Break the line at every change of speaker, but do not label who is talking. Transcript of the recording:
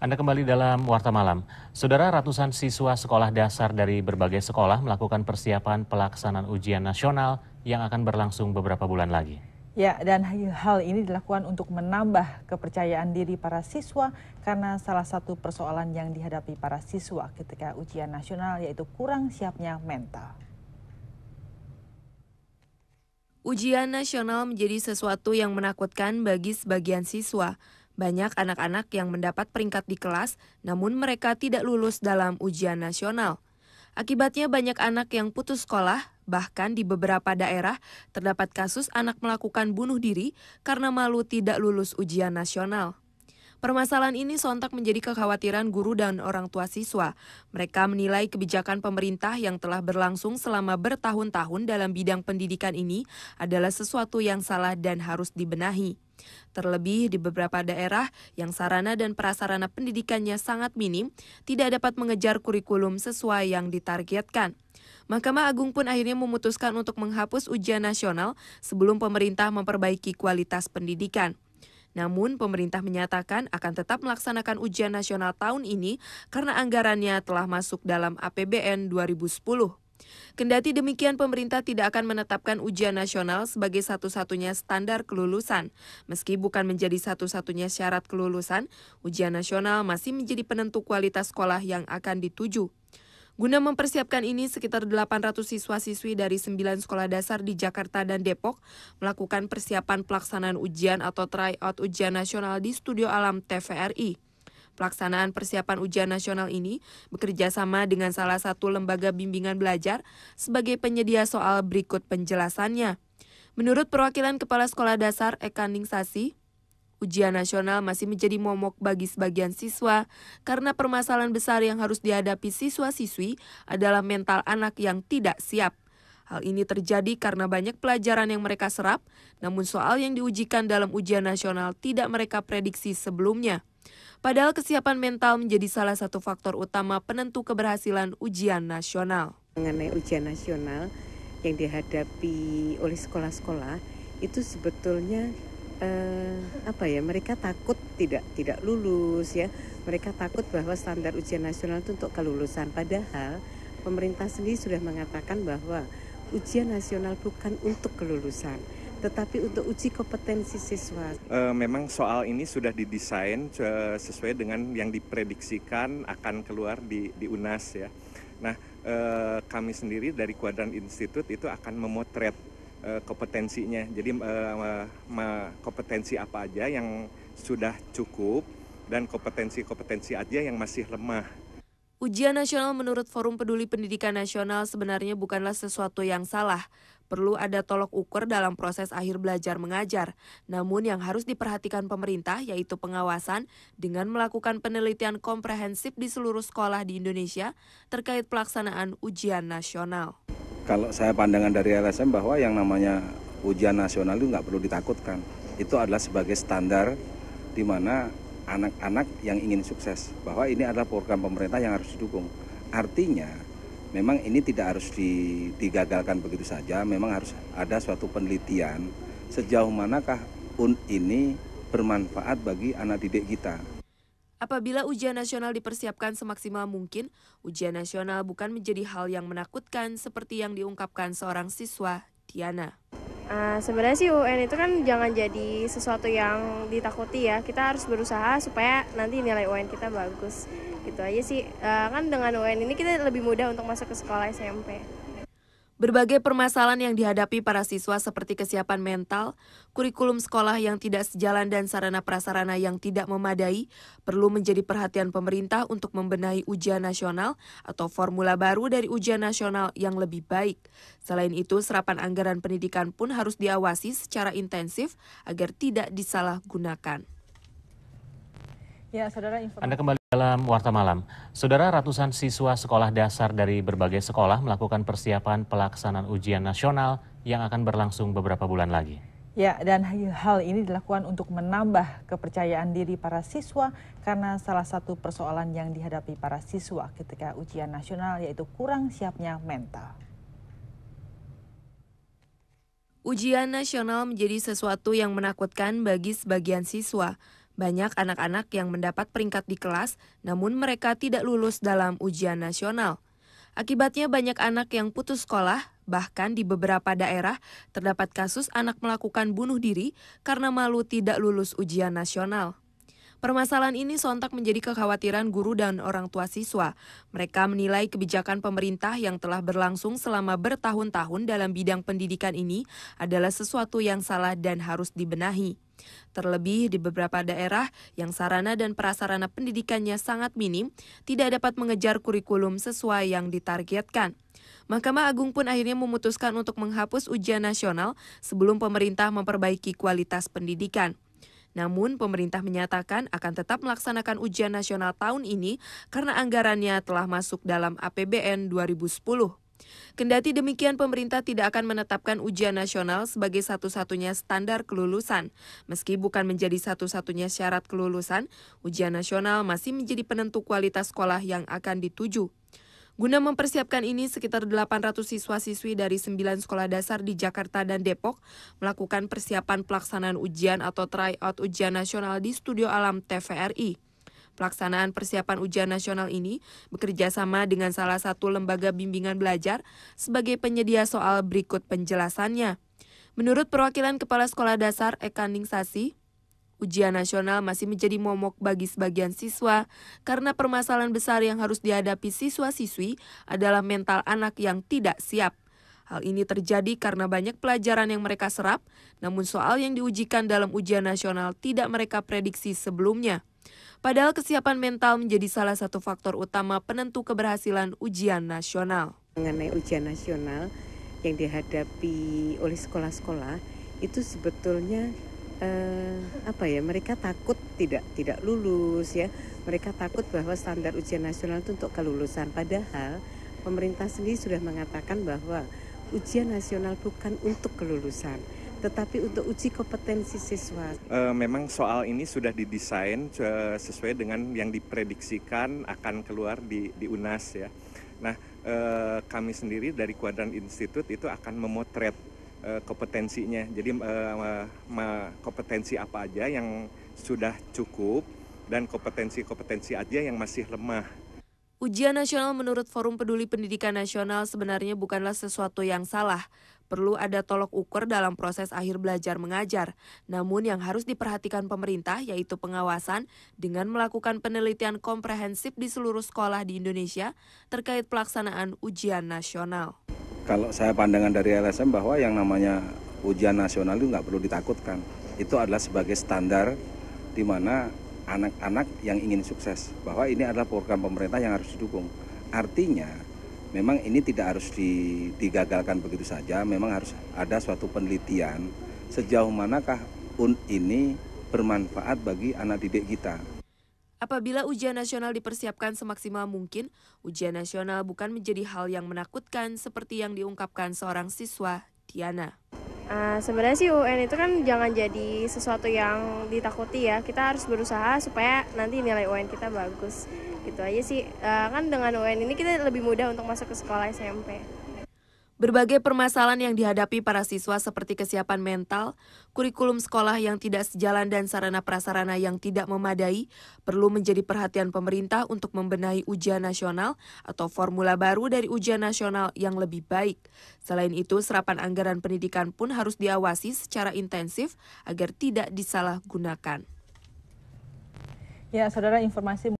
Anda kembali dalam Warta Malam. Saudara, ratusan siswa sekolah dasar dari berbagai sekolah melakukan persiapan pelaksanaan ujian nasional yang akan berlangsung beberapa bulan lagi.
Ya, dan hal ini dilakukan untuk menambah kepercayaan diri para siswa karena salah satu persoalan yang dihadapi para siswa ketika ujian nasional yaitu kurang siapnya mental.
Ujian nasional menjadi sesuatu yang menakutkan bagi sebagian siswa. Banyak anak-anak yang mendapat peringkat di kelas, namun mereka tidak lulus dalam ujian nasional. Akibatnya banyak anak yang putus sekolah, bahkan di beberapa daerah terdapat kasus anak melakukan bunuh diri karena malu tidak lulus ujian nasional. Permasalahan ini sontak menjadi kekhawatiran guru dan orang tua siswa. Mereka menilai kebijakan pemerintah yang telah berlangsung selama bertahun-tahun dalam bidang pendidikan ini adalah sesuatu yang salah dan harus dibenahi. Terlebih di beberapa daerah yang sarana dan prasarana pendidikannya sangat minim, tidak dapat mengejar kurikulum sesuai yang ditargetkan. Mahkamah Agung pun akhirnya memutuskan untuk menghapus ujian nasional sebelum pemerintah memperbaiki kualitas pendidikan. Namun, pemerintah menyatakan akan tetap melaksanakan ujian nasional tahun ini karena anggarannya telah masuk dalam APBN 2010. Kendati demikian, pemerintah tidak akan menetapkan ujian nasional sebagai satu-satunya standar kelulusan. Meski bukan menjadi satu-satunya syarat kelulusan, ujian nasional masih menjadi penentu kualitas sekolah yang akan dituju. Guna mempersiapkan ini, sekitar 800 siswa-siswi dari 9 sekolah dasar di Jakarta dan Depok melakukan persiapan pelaksanaan ujian atau tryout ujian nasional di Studio Alam TVRI. Pelaksanaan persiapan ujian nasional ini bekerja sama dengan salah satu lembaga bimbingan belajar sebagai penyedia soal berikut penjelasannya. Menurut perwakilan Kepala Sekolah Dasar Eka Ningsasi, ujian nasional masih menjadi momok bagi sebagian siswa karena permasalahan besar yang harus dihadapi siswa-siswi adalah mental anak yang tidak siap. Hal ini terjadi karena banyak pelajaran yang mereka serap, namun soal yang diujikan dalam ujian nasional tidak mereka prediksi sebelumnya. Padahal kesiapan mental menjadi salah satu faktor utama penentu keberhasilan ujian nasional.
Mengenai ujian nasional yang dihadapi oleh sekolah-sekolah itu sebetulnya mereka takut tidak lulus ya. Mereka takut bahwa standar ujian nasional itu untuk kelulusan. Padahal pemerintah sendiri sudah mengatakan bahwa ujian nasional bukan untuk kelulusan, tetapi untuk uji kompetensi siswa.
Memang soal ini sudah didesain sesuai dengan yang diprediksikan akan keluar di UNAS ya. Nah, kami sendiri dari Quadrant Institute itu akan memotret kompetensinya. Jadi kompetensi apa aja yang sudah cukup dan kompetensi-kompetensi aja yang masih lemah.
Ujian nasional menurut Forum Peduli Pendidikan Nasional sebenarnya bukanlah sesuatu yang salah. Perlu ada tolok ukur dalam proses akhir belajar mengajar. Namun yang harus diperhatikan pemerintah yaitu pengawasan dengan melakukan penelitian komprehensif di seluruh sekolah di Indonesia terkait pelaksanaan ujian nasional.
Kalau saya pandangan dari LSM bahwa yang namanya ujian nasional itu nggak perlu ditakutkan. Itu adalah sebagai standar di mana anak-anak yang ingin sukses. Bahwa ini adalah program pemerintah yang harus didukung. Artinya memang ini tidak harus digagalkan begitu saja. Memang harus ada suatu penelitian sejauh manakah ini bermanfaat bagi anak didik kita.
Apabila ujian nasional dipersiapkan semaksimal mungkin, ujian nasional bukan menjadi hal yang menakutkan seperti yang diungkapkan seorang siswa, Diana.
Sebenarnya sih UN itu kan jangan jadi sesuatu yang ditakuti ya. Kita harus berusaha supaya nanti nilai UN kita bagus. Gitu aja sih. Kan dengan UN ini kita lebih mudah untuk masuk ke sekolah SMP.
Berbagai permasalahan yang dihadapi para siswa seperti kesiapan mental, kurikulum sekolah yang tidak sejalan dan sarana prasarana yang tidak memadai perlu menjadi perhatian pemerintah untuk membenahi ujian nasional atau formula baru dari ujian nasional yang lebih baik. Selain itu, serapan anggaran pendidikan pun harus diawasi secara intensif agar tidak disalahgunakan.
Ya, Saudara,
Anda kembali dalam Warta Malam. Saudara, ratusan siswa sekolah dasar dari berbagai sekolah melakukan persiapan pelaksanaan ujian nasional yang akan berlangsung beberapa bulan lagi.
Ya, dan hal ini dilakukan untuk menambah kepercayaan diri para siswa karena salah satu persoalan yang dihadapi para siswa ketika ujian nasional yaitu kurang siapnya mental.
Ujian nasional menjadi sesuatu yang menakutkan bagi sebagian siswa. Banyak anak-anak yang mendapat peringkat di kelas, namun mereka tidak lulus dalam ujian nasional. Akibatnya banyak anak yang putus sekolah, bahkan di beberapa daerah terdapat kasus anak melakukan bunuh diri karena malu tidak lulus ujian nasional. Permasalahan ini sontak menjadi kekhawatiran guru dan orang tua siswa. Mereka menilai kebijakan pemerintah yang telah berlangsung selama bertahun-tahun dalam bidang pendidikan ini adalah sesuatu yang salah dan harus dibenahi. Terlebih di beberapa daerah yang sarana dan prasarana pendidikannya sangat minim, tidak dapat mengejar kurikulum sesuai yang ditargetkan. Mahkamah Agung pun akhirnya memutuskan untuk menghapus ujian nasional sebelum pemerintah memperbaiki kualitas pendidikan. Namun, pemerintah menyatakan akan tetap melaksanakan ujian nasional tahun ini karena anggarannya telah masuk dalam APBN 2010. Kendati demikian, pemerintah tidak akan menetapkan ujian nasional sebagai satu-satunya standar kelulusan. Meski bukan menjadi satu-satunya syarat kelulusan, ujian nasional masih menjadi penentu kualitas sekolah yang akan dituju. Guna mempersiapkan ini, sekitar 800 siswa-siswi dari 9 sekolah dasar di Jakarta dan Depok melakukan persiapan pelaksanaan ujian atau tryout ujian nasional di Studio Alam TVRI. Pelaksanaan persiapan ujian nasional ini bekerja sama dengan salah satu lembaga bimbingan belajar sebagai penyedia soal berikut penjelasannya. Menurut perwakilan Kepala Sekolah Dasar Eka Ningsasi, ujian nasional masih menjadi momok bagi sebagian siswa karena permasalahan besar yang harus dihadapi siswa-siswi adalah mental anak yang tidak siap. Hal ini terjadi karena banyak pelajaran yang mereka serap, namun soal yang diujikan dalam ujian nasional tidak mereka prediksi sebelumnya. Padahal kesiapan mental menjadi salah satu faktor utama penentu keberhasilan ujian nasional.
Mengenai ujian nasional yang dihadapi oleh sekolah-sekolah itu sebetulnya mereka takut tidak lulus ya. Mereka takut bahwa standar ujian nasional itu untuk kelulusan. Padahal pemerintah sendiri sudah mengatakan bahwa ujian nasional bukan untuk kelulusan, tetapi untuk uji kompetensi siswa.
Memang soal ini sudah didesain sesuai dengan yang diprediksikan akan keluar di UNAS ya. Nah, kami sendiri dari Kuadran Institute itu akan memotret kompetensinya. Jadi kompetensi apa aja yang sudah cukup dan kompetensi-kompetensi aja yang masih lemah.
Ujian nasional menurut Forum Peduli Pendidikan Nasional sebenarnya bukanlah sesuatu yang salah. Perlu ada tolok ukur dalam proses akhir belajar mengajar. Namun yang harus diperhatikan pemerintah yaitu pengawasan dengan melakukan penelitian komprehensif di seluruh sekolah di Indonesia terkait pelaksanaan ujian nasional.
Kalau saya pandangan dari LSM bahwa yang namanya ujian nasional itu nggak perlu ditakutkan. Itu adalah sebagai standar di mana anak-anak yang ingin sukses. Bahwa ini adalah program pemerintah yang harus didukung. Artinya memang ini tidak harus digagalkan begitu saja. Memang harus ada suatu penelitian sejauh manakah ini bermanfaat bagi anak didik kita.
Apabila ujian nasional dipersiapkan semaksimal mungkin, ujian nasional bukan menjadi hal yang menakutkan seperti yang diungkapkan seorang siswa, Diana.
Sebenarnya sih UN itu kan jangan jadi sesuatu yang ditakuti ya. Kita harus berusaha supaya nanti nilai UN kita bagus. Gitu aja sih. Kan dengan UN ini kita lebih mudah untuk masuk ke sekolah SMP.
Berbagai permasalahan yang dihadapi para siswa seperti kesiapan mental, kurikulum sekolah yang tidak sejalan dan sarana prasarana yang tidak memadai perlu menjadi perhatian pemerintah untuk membenahi ujian nasional atau formula baru dari ujian nasional yang lebih baik. Selain itu, serapan anggaran pendidikan pun harus diawasi secara intensif agar tidak disalahgunakan.
Ya, saudara, informasi